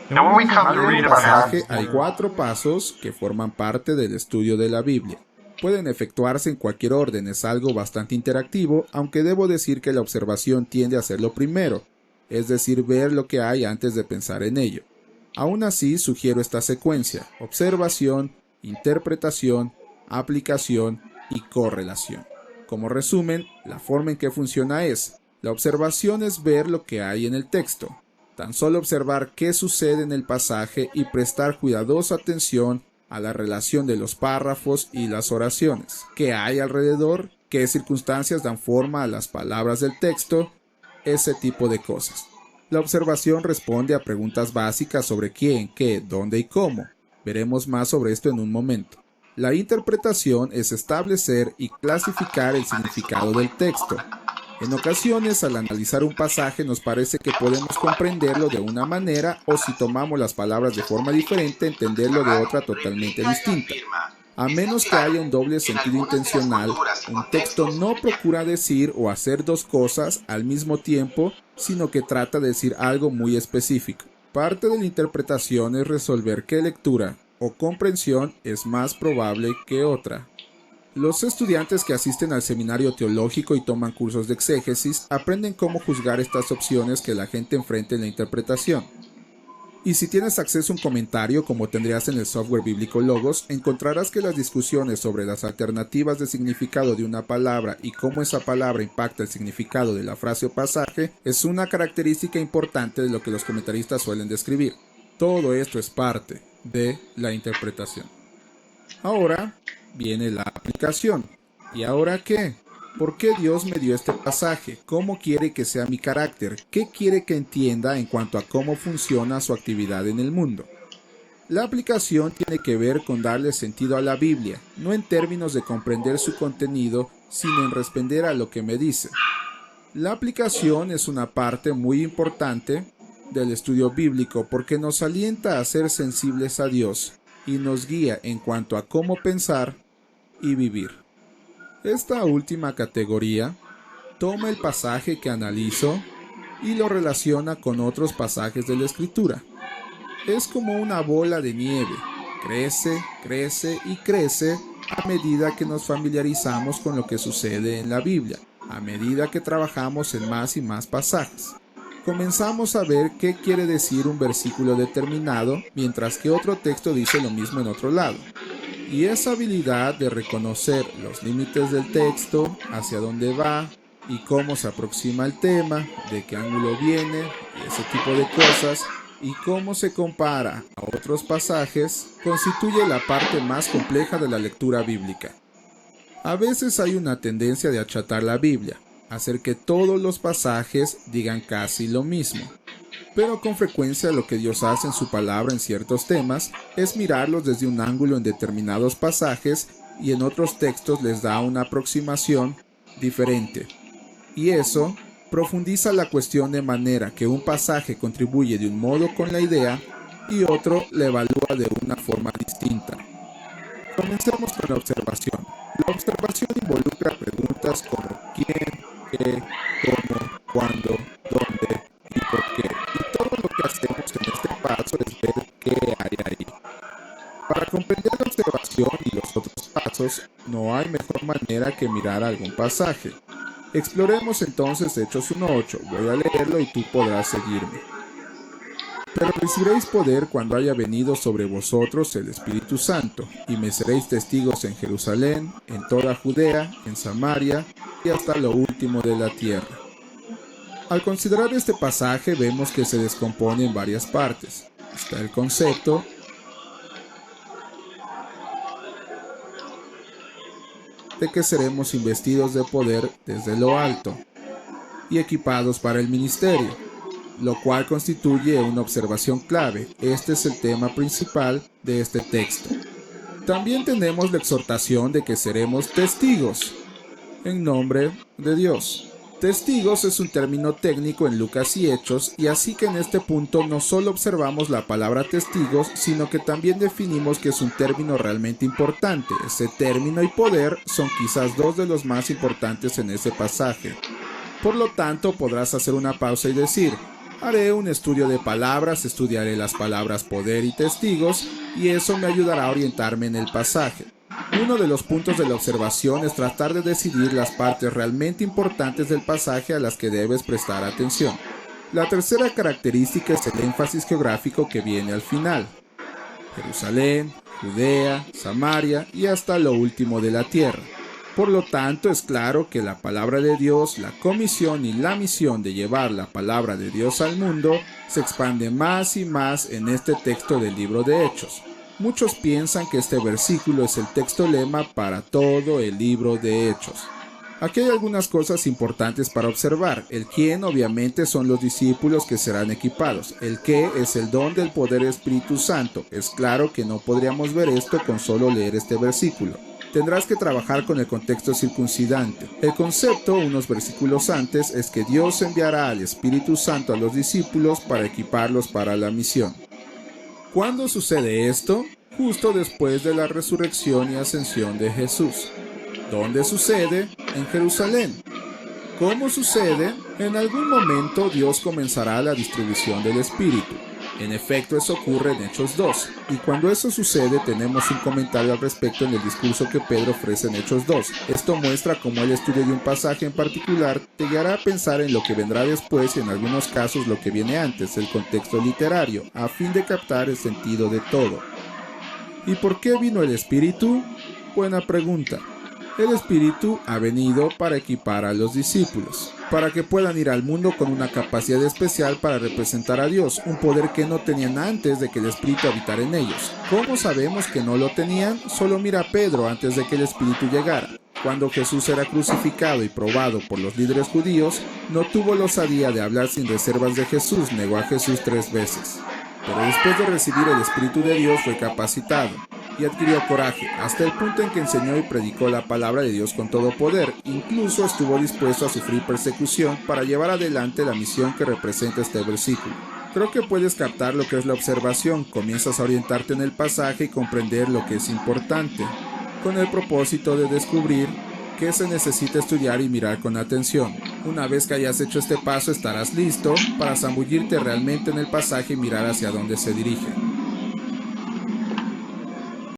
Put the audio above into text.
En un pasaje Hay 4 pasos que forman parte del estudio de la Biblia. Pueden efectuarse en cualquier orden, es algo bastante interactivo, aunque debo decir que la observación tiende a ser lo primero, es decir, ver lo que hay antes de pensar en ello. Aún así, sugiero esta secuencia: observación, interpretación, aplicación y correlación. Como resumen, la forma en que funciona es: la observación es ver lo que hay en el texto, tan solo observar qué sucede en el pasaje y prestar cuidadosa atención a la relación de los párrafos y las oraciones, qué hay alrededor, qué circunstancias dan forma a las palabras del texto, ese tipo de cosas. La observación responde a preguntas básicas sobre quién, qué, dónde y cómo. Veremos más sobre esto en un momento. La interpretación es establecer y clasificar el significado del texto. En ocasiones, al analizar un pasaje, nos parece que podemos comprenderlo de una manera, o si tomamos las palabras de forma diferente, entenderlo de otra totalmente distinta. A menos que haya un doble sentido intencional, un texto no procura decir o hacer 2 cosas al mismo tiempo, sino que trata de decir algo muy específico. Parte de la interpretación es resolver qué lectura o comprensión es más probable que otra. Los estudiantes que asisten al seminario teológico y toman cursos de exégesis aprenden cómo juzgar estas opciones que la gente enfrenta en la interpretación. Y si tienes acceso a un comentario, como tendrías en el software bíblico Logos, encontrarás que las discusiones sobre las alternativas de significado de una palabra y cómo esa palabra impacta el significado de la frase o pasaje es una característica importante de lo que los comentaristas suelen describir. Todo esto es parte de la interpretación. Ahora viene la aplicación. ¿Y ahora qué? ¿Por qué Dios me dio este pasaje? ¿Cómo quiere que sea mi carácter? ¿Qué quiere que entienda en cuanto a cómo funciona su actividad en el mundo? La aplicación tiene que ver con darle sentido a la Biblia, no en términos de comprender su contenido, sino en responder a lo que me dice. La aplicación es una parte muy importante del estudio bíblico porque nos alienta a ser sensibles a Dios y nos guía en cuanto a cómo pensar y vivir. Esta última categoría toma el pasaje que analizo y lo relaciona con otros pasajes de la Escritura. Es como una bola de nieve, crece, crece y crece a medida que nos familiarizamos con lo que sucede en la Biblia, a medida que trabajamos en más y más pasajes. Comenzamos a ver qué quiere decir un versículo determinado, mientras que otro texto dice lo mismo en otro lado. Y esa habilidad de reconocer los límites del texto, hacia dónde va y cómo se aproxima al tema, de qué ángulo viene, y ese tipo de cosas, y cómo se compara a otros pasajes, constituye la parte más compleja de la lectura bíblica. A veces hay una tendencia de achatar la Biblia, hacer que todos los pasajes digan casi lo mismo. Pero con frecuencia lo que Dios hace en su palabra en ciertos temas es mirarlos desde un ángulo en determinados pasajes y en otros textos les da una aproximación diferente. Y eso profundiza la cuestión de manera que un pasaje contribuye de un modo con la idea y otro la evalúa de una forma distinta. Comencemos con la observación. La observación involucra preguntas como quién, qué, cómo, cuándo, dónde y por qué. Y todo lo que hacemos en este paso es ver qué hay ahí. Para comprender la observación y los otros pasos, no hay mejor manera que mirar algún pasaje. Exploremos entonces Hechos 1:8. Voy a leerlo y tú podrás seguirme. Pero recibiréis poder cuando haya venido sobre vosotros el Espíritu Santo, y me seréis testigos en Jerusalén, en toda Judea, en Samaria y hasta lo último de la tierra. Al considerar este pasaje vemos que se descompone en varias partes. Está el concepto de que seremos investidos de poder desde lo alto y equipados para el ministerio, lo cual constituye una observación clave. Este es el tema principal de este texto. También tenemos la exhortación de que seremos testigos en nombre de Dios. Testigos es un término técnico en Lucas y Hechos, y así que en este punto no solo observamos la palabra testigos, sino que también definimos que es un término realmente importante. Ese término y poder son quizás dos de los más importantes en ese pasaje. Por lo tanto, podrás hacer una pausa y decir: Haré un estudio de palabras, estudiaré las palabras poder y testigos, y eso me ayudará a orientarme en el pasaje. Uno de los puntos de la observación es tratar de decidir las partes realmente importantes del pasaje a las que debes prestar atención. La tercera característica es el énfasis geográfico que viene al final. Jerusalén, Judea, Samaria y hasta lo último de la tierra. Por lo tanto, es claro que la palabra de Dios, la comisión y la misión de llevar la palabra de Dios al mundo se expande más y más en este texto del libro de Hechos. Muchos piensan que este versículo es el texto lema para todo el libro de Hechos. Aquí hay algunas cosas importantes para observar. El quién obviamente son los discípulos que serán equipados. El qué es el don del poder Espíritu Santo. Es claro que no podríamos ver esto con solo leer este versículo. Tendrás que trabajar con el contexto circuncidante. El concepto, unos versículos antes, es que Dios enviará al Espíritu Santo a los discípulos para equiparlos para la misión. ¿Cuándo sucede esto? Justo después de la resurrección y ascensión de Jesús. ¿Dónde sucede? En Jerusalén. ¿Cómo sucede? En algún momento Dios comenzará la distribución del Espíritu. En efecto, eso ocurre en Hechos 2, y cuando eso sucede tenemos un comentario al respecto en el discurso que Pedro ofrece en Hechos 2. Esto muestra cómo el estudio de un pasaje en particular te guiará a pensar en lo que vendrá después y en algunos casos lo que viene antes, el contexto literario, a fin de captar el sentido de todo. ¿Y por qué vino el Espíritu? Buena pregunta. El Espíritu ha venido para equipar a los discípulos, para que puedan ir al mundo con una capacidad especial para representar a Dios, un poder que no tenían antes de que el Espíritu habitara en ellos. ¿Cómo sabemos que no lo tenían? Solo mira a Pedro antes de que el Espíritu llegara. Cuando Jesús era crucificado y probado por los líderes judíos, no tuvo la osadía de hablar sin reservas de Jesús, negó a Jesús 3 veces. Pero después de recibir el Espíritu de Dios fue capacitado y adquirió coraje, hasta el punto en que enseñó y predicó la palabra de Dios con todo poder. Incluso estuvo dispuesto a sufrir persecución para llevar adelante la misión que representa este versículo. Creo que puedes captar lo que es la observación, comienzas a orientarte en el pasaje y comprender lo que es importante, con el propósito de descubrir qué se necesita estudiar y mirar con atención. Una vez que hayas hecho este paso, estarás listo para zambullirte realmente en el pasaje y mirar hacia dónde se dirige.